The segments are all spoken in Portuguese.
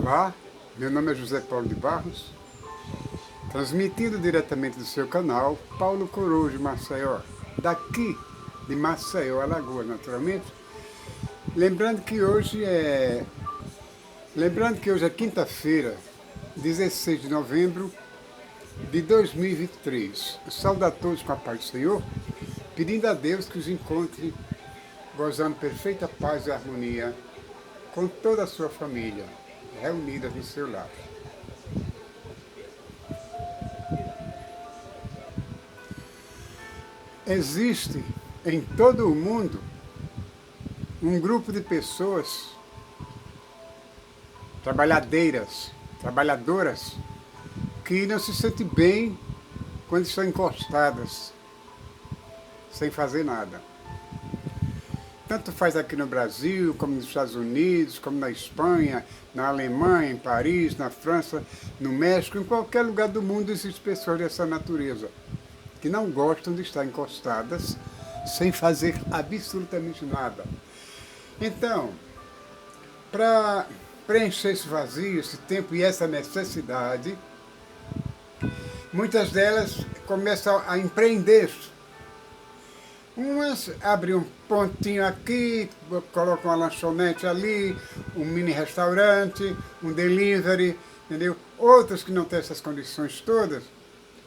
Olá, meu nome é José Paulo de Barros, transmitindo diretamente do seu canal Paulo Coroa de Maceió, daqui de Maceió, Alagoas, naturalmente. Lembrando que hoje é quinta-feira, 16 de novembro de 2023. Saúdo a todos com a paz do Senhor, pedindo a Deus que os encontre gozando perfeita paz e harmonia com toda a sua família, reunidas no seu lar. Existe em todo o mundo um grupo de pessoas trabalhadoras, que não se sentem bem quando estão encostadas, sem fazer nada. Tanto faz aqui no Brasil, como nos Estados Unidos, como na Espanha, na Alemanha, em Paris, na França, no México, em qualquer lugar do mundo existem pessoas dessa natureza, que não gostam de estar encostadas, sem fazer absolutamente nada. Então, para preencher esse vazio, esse tempo e essa necessidade, muitas delas começam a empreender. Umas abrem um pontinho aqui, colocam uma lanchonete ali, um mini restaurante, um delivery, entendeu? Outras que não têm essas condições todas,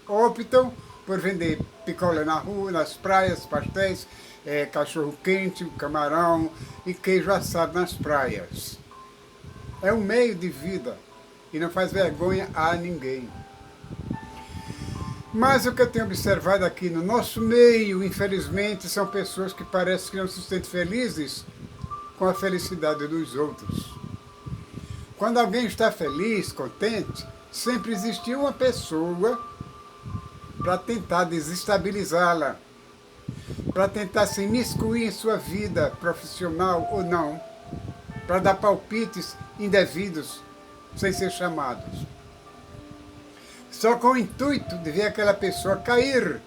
optam por vender picolé na rua, nas praias, pastéis, cachorro quente, camarão e queijo assado nas praias. É um meio de vida e não faz vergonha a ninguém. Mas o que eu tenho observado aqui no nosso meio, infelizmente, são pessoas que parecem que não se sentem felizes com a felicidade dos outros. Quando alguém está feliz, contente, sempre existe uma pessoa para tentar desestabilizá-la, para tentar se imiscuir em sua vida profissional ou não, para dar palpites indevidos sem ser chamados. Só com o intuito de ver aquela pessoa cair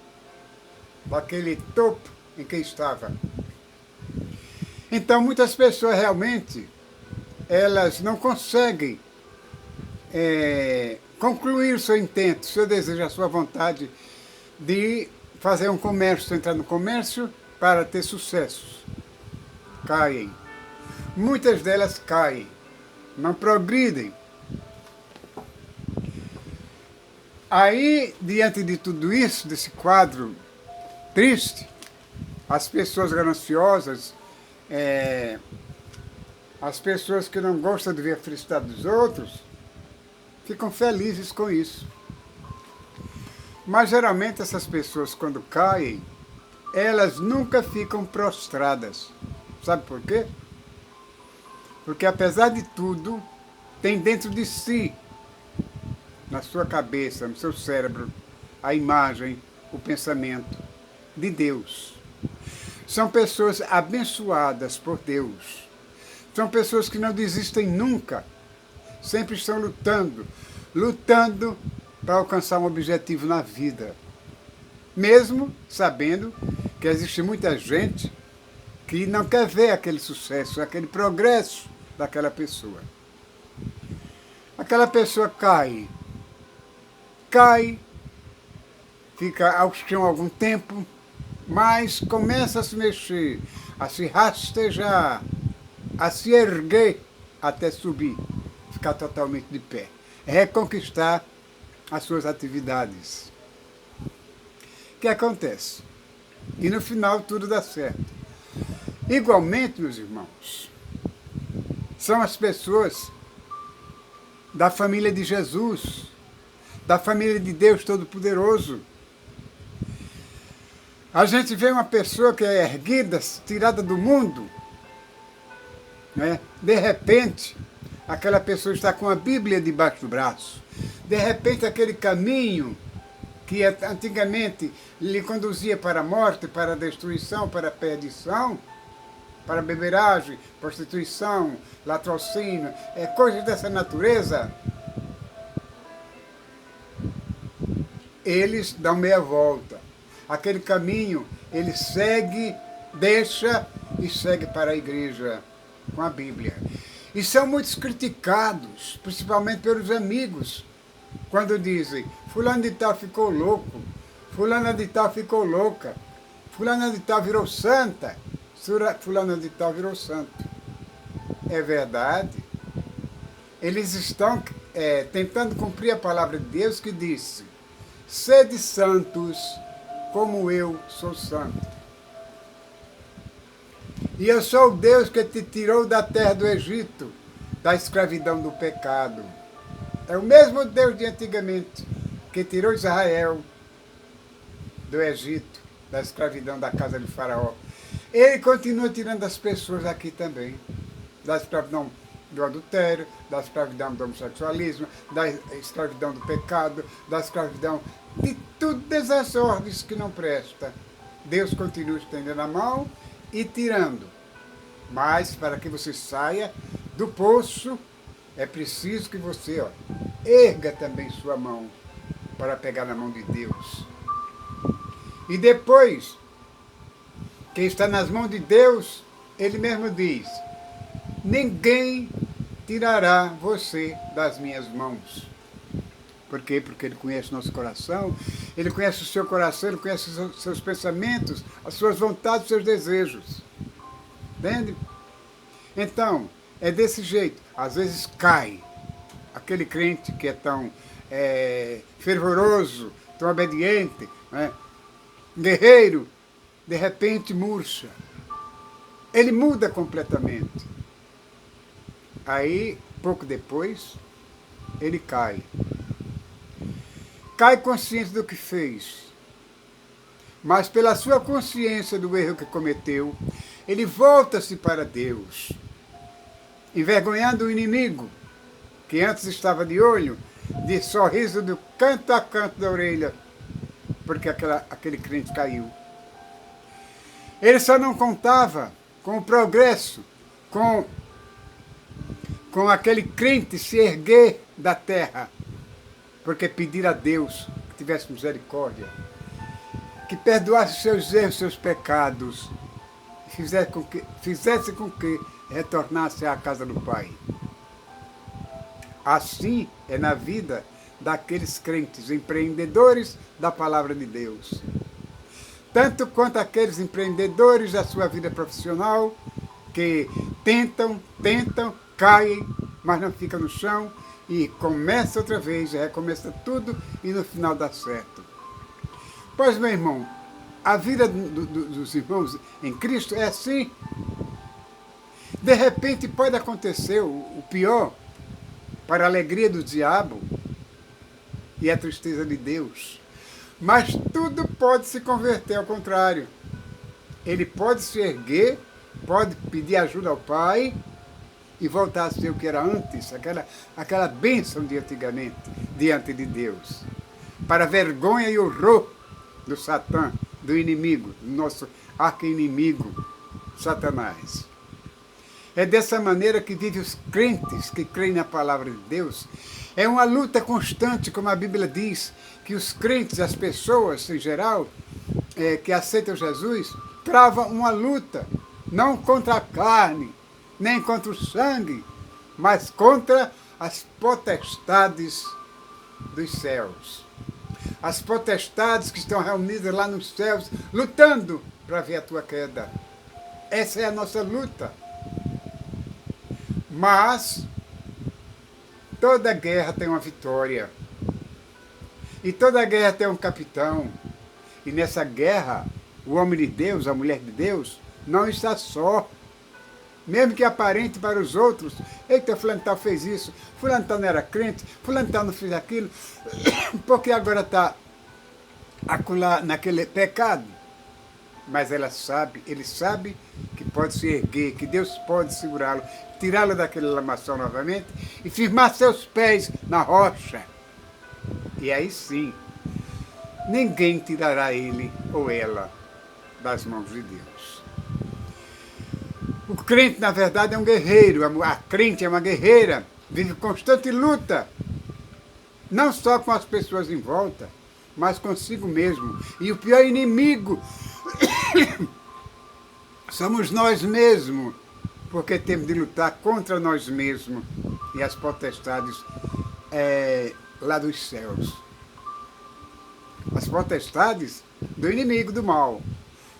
daquele topo em que estava. Então, muitas pessoas realmente, elas não conseguem concluir o seu intento, o seu desejo, a sua vontade de fazer um comércio, entrar no comércio para ter sucesso. Caem. Muitas delas caem, não progridem. Aí, diante de tudo isso, desse quadro triste, as pessoas gananciosas, as pessoas que não gostam de ver a felicidade dos outros, ficam felizes com isso. Mas geralmente essas pessoas, quando caem, elas nunca ficam prostradas. Sabe por quê? Porque apesar de tudo, tem dentro de si, na sua cabeça, no seu cérebro, a imagem, o pensamento de Deus. São pessoas abençoadas por Deus. São pessoas que não desistem nunca. Sempre estão lutando para alcançar um objetivo na vida. Mesmo sabendo que existe muita gente que não quer ver aquele sucesso, aquele progresso daquela pessoa. Aquela pessoa cai, fica ao chão algum tempo, mas começa a se mexer, a se rastejar, a se erguer até subir, ficar totalmente de pé, reconquistar as suas atividades. O que acontece? E no final tudo dá certo. Igualmente, meus irmãos, são as pessoas da família de Jesus, da família de Deus Todo-Poderoso. A gente vê uma pessoa que é erguida, tirada do mundo, né? De repente, aquela pessoa está com a Bíblia debaixo do braço. De repente, aquele caminho que antigamente lhe conduzia para a morte, para a destruição, para a perdição, para a beberagem, prostituição, latrocínio, coisas dessa natureza, eles dão meia volta. Aquele caminho, ele segue, deixa e segue para a igreja com a Bíblia. E são muitos criticados, principalmente pelos amigos, quando dizem, fulano de tal ficou louco, fulana de tal ficou louca, fulana de tal virou santa, fulana de tal virou santo. É verdade. Eles estão tentando cumprir a palavra de Deus que disse, sede santos como eu sou santo. E eu sou o Deus que te tirou da terra do Egito, da escravidão do pecado. É o mesmo Deus de antigamente, que tirou Israel do Egito, da escravidão da casa de Faraó. Ele continua tirando as pessoas aqui também, da escravidão do adultério, da escravidão do homossexualismo, da escravidão do pecado, da escravidão de todas as ordens que não prestam. Deus continua estendendo a mão e tirando. Mas para que você saia do poço, é preciso que você erga também sua mão para pegar na mão de Deus. E depois que está nas mãos de Deus, Ele mesmo diz, ninguém tirará você das minhas mãos. Por quê? Porque Ele conhece nosso coração, Ele conhece o seu coração, Ele conhece os seus pensamentos, as suas vontades, os seus desejos. Entende? Então, é desse jeito. Às vezes cai aquele crente que é tão fervoroso, tão obediente, né? Guerreiro, de repente murcha. Ele muda completamente. Aí, pouco depois, ele cai. Cai consciente do que fez. Mas pela sua consciência do erro que cometeu, ele volta-se para Deus, envergonhando o inimigo, que antes estava de olho, de sorriso do canto a canto da orelha, porque aquele crente caiu. Ele só não contava com o progresso, com aquele crente se erguer da terra, porque pedir a Deus que tivesse misericórdia, que perdoasse seus erros, seus pecados, e fizesse com que retornasse à casa do Pai. Assim é na vida daqueles crentes empreendedores da palavra de Deus. Tanto quanto aqueles empreendedores da sua vida profissional que tentam, caem, mas não ficam no chão e começa outra vez, recomeça tudo e no final dá certo. Pois, meu irmão, a vida dos irmãos em Cristo é assim. De repente pode acontecer o pior para a alegria do diabo e a tristeza de Deus. Mas tudo pode se converter ao contrário. Ele pode se erguer, pode pedir ajuda ao Pai e voltar a ser o que era antes, aquela bênção de antigamente, diante de Deus. Para a vergonha e horror do Satã, do inimigo, do nosso arqui-inimigo, Satanás. É dessa maneira que vivem os crentes que creem na palavra de Deus. É uma luta constante, como a Bíblia diz, que os crentes, as pessoas em geral, que aceitam Jesus, travam uma luta, não contra a carne, nem contra o sangue, mas contra as potestades dos céus. As potestades que estão reunidas lá nos céus, lutando para ver a tua queda. Essa é a nossa luta. Mas toda guerra tem uma vitória. E toda guerra tem um capitão. E nessa guerra, o homem de Deus, a mulher de Deus, não está só. Mesmo que aparente para os outros, eita, fulano tal fez isso, fulano tal não era crente, fulano tal não fez aquilo, porque agora está acolá naquele pecado. Mas ele sabe que pode se erguer, que Deus pode segurá-lo, tirá-lo daquele lamaçal novamente e firmar seus pés na rocha. E aí sim, ninguém tirará ele ou ela das mãos de Deus. O crente, na verdade, é um guerreiro, a crente é uma guerreira, vive constante luta, não só com as pessoas em volta, mas consigo mesmo. E o pior inimigo somos nós mesmos, porque temos de lutar contra nós mesmos e as potestades lá dos céus. As potestades do inimigo do mal.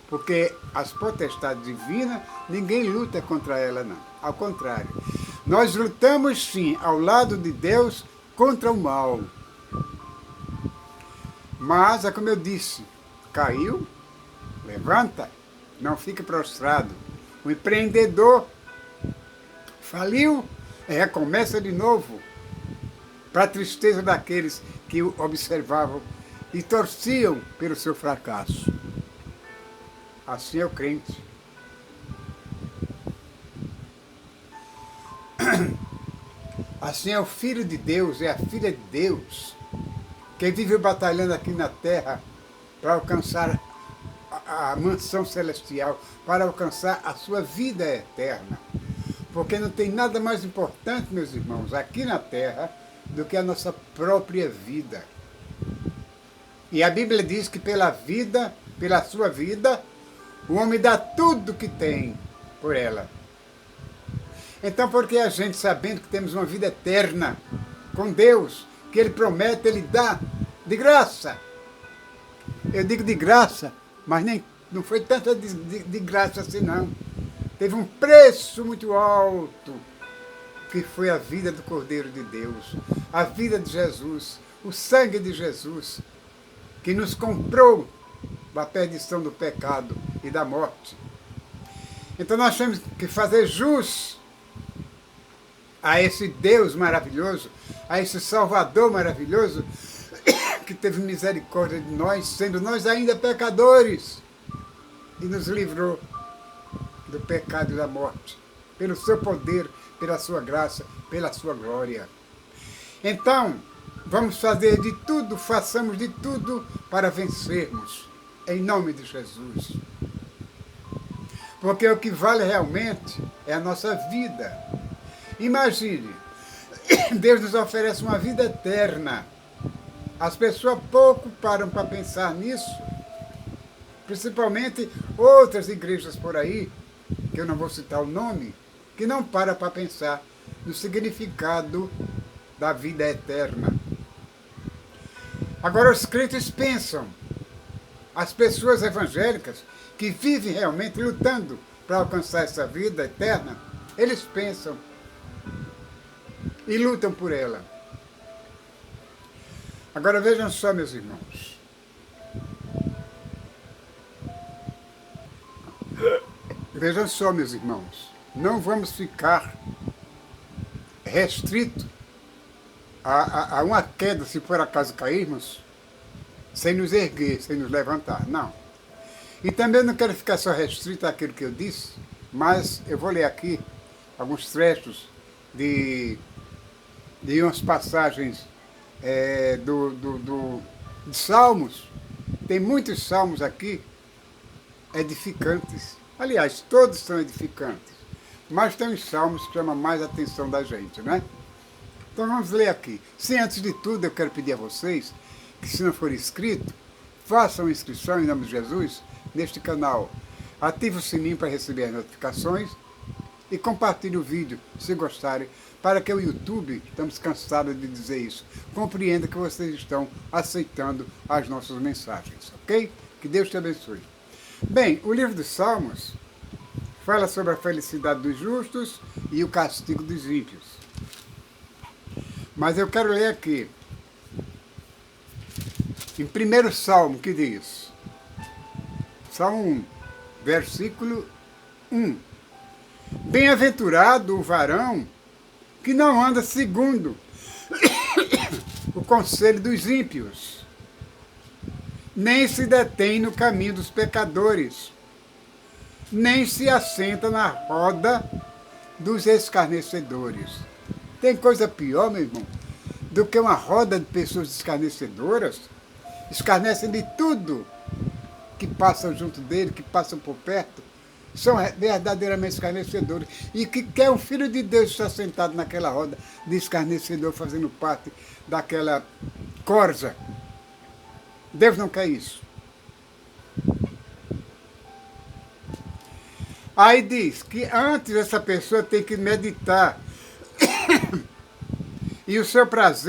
Porque as potestades divinas, ninguém luta contra ela, não. Ao contrário. Nós lutamos, sim, ao lado de Deus contra o mal. Mas, é como eu disse, caiu, levanta, não fique prostrado. O empreendedor faliu, recomeça de novo, para a tristeza daqueles que o observavam e torciam pelo seu fracasso. Assim é o crente. Assim é o Filho de Deus, é a Filha de Deus, que vive batalhando aqui na terra para alcançar a mansão celestial, para alcançar a sua vida eterna. Porque não tem nada mais importante, meus irmãos, aqui na terra, do que a nossa própria vida. E a Bíblia diz que pela sua vida, o homem dá tudo que tem por ela. Então, porque a gente, sabendo que temos uma vida eterna com Deus, que Ele promete, Ele dá de graça. Eu digo de graça, mas não foi tanta de graça assim, não. Teve um preço muito alto, que foi a vida do Cordeiro de Deus, a vida de Jesus, o sangue de Jesus, que nos comprou da perdição do pecado e da morte. Então nós temos que fazer jus a esse Deus maravilhoso, a esse Salvador maravilhoso, que teve misericórdia de nós, sendo nós ainda pecadores, e nos livrou do pecado e da morte, pelo seu poder, pela sua graça, pela sua glória. Então, vamos fazer de tudo, façamos de tudo para vencermos, em nome de Jesus. Porque o que vale realmente é a nossa vida. Imagine, Deus nos oferece uma vida eterna. As pessoas pouco param para pensar nisso, principalmente outras igrejas por aí, que eu não vou citar o nome, que não param para pensar no significado da vida eterna. Agora os crentes pensam, as pessoas evangélicas que vivem realmente lutando para alcançar essa vida eterna, eles pensam e lutam por ela. Agora vejam só, meus irmãos. Vejam só, meus irmãos. Não vamos ficar restritos a uma queda, se por acaso cairmos, sem nos erguer, sem nos levantar. Não. E também não quero ficar só restrito àquilo que eu disse, mas eu vou ler aqui alguns trechos de umas passagens de Salmos. Tem muitos salmos aqui edificantes. Aliás, todos são edificantes. Mas tem uns salmos que chamam mais a atenção da gente, né? Então vamos ler aqui. Sim, antes de tudo, eu quero pedir a vocês que, se não for inscrito, façam inscrição em nome de Jesus neste canal. Ative o sininho para receber as notificações e compartilhe o vídeo, se gostarem, para que o YouTube, estamos cansados de dizer isso, compreenda que vocês estão aceitando as nossas mensagens, ok? Que Deus te abençoe. Bem, o livro dos Salmos fala sobre a felicidade dos justos e o castigo dos ímpios. Mas eu quero ler aqui, em primeiro Salmo, que diz, Salmo 1, versículo 1. Bem-aventurado o varão que não anda segundo o conselho dos ímpios, nem se detém no caminho dos pecadores, nem se assenta na roda dos escarnecedores. Tem coisa pior, meu irmão, do que uma roda de pessoas escarnecedoras? Escarnecem de tudo que passam junto dele, que passam por perto. São verdadeiramente escarnecedores. E que quer um filho de Deus estar sentado naquela roda de escarnecedor, fazendo parte daquela corja. Deus não quer isso. Aí diz que antes essa pessoa tem que meditar. E o seu prazer